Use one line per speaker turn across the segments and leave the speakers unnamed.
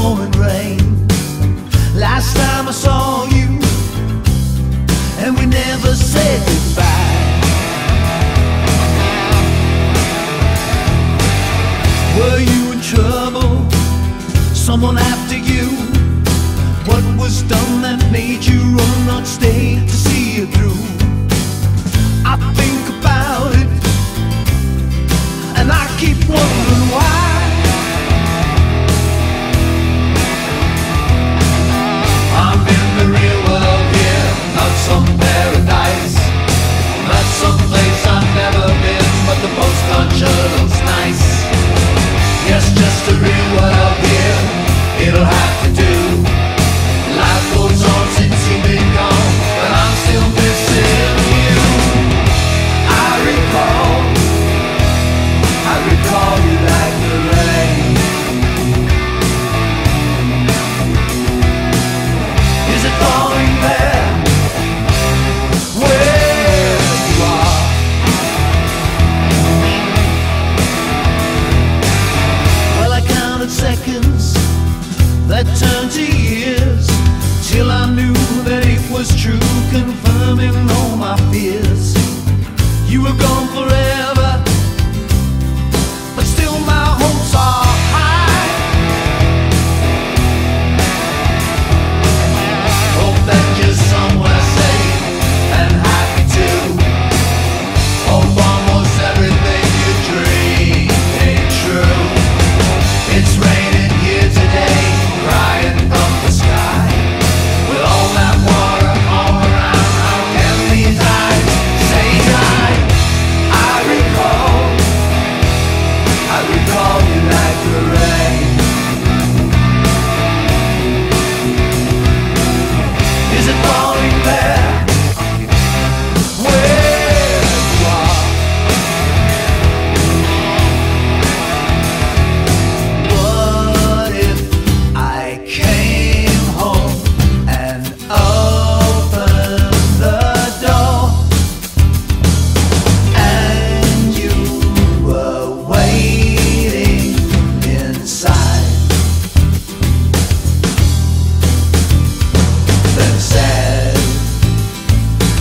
pouring rain. Last time I saw you, and we never said goodbye. Were you in trouble? Someone after you? What was done that made you run, not stay to see it through? I think about it, and I keep wondering why. I'm in the real world here, not some paradise, not some place I've never been, but the postcard sure looks nice. Yes, just a real world here, it'll have to do. Life goes on since you've been gone, but I'm still missing you. I recall you like the rain. Is it falling there, where you are? Well, I counted seconds that turned to years, till I knew that it was true, confirming all my fears. You were gone forever, but still my hopes are high. Hope that you're somewhere safe and happy too. Hope almost everything you dream ain't true. It's raining here today, crying from the sky. With all that water all around, how can these eyes say dry? I recall you like the rain. Is it falling there, where you are? What if I came home and opened the door, and you were waiting inside, then said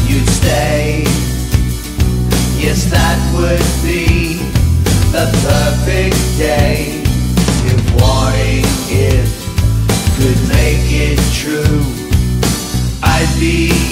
you'd stay? Yes, that would be the perfect day. If wanting it could make it true, I'd be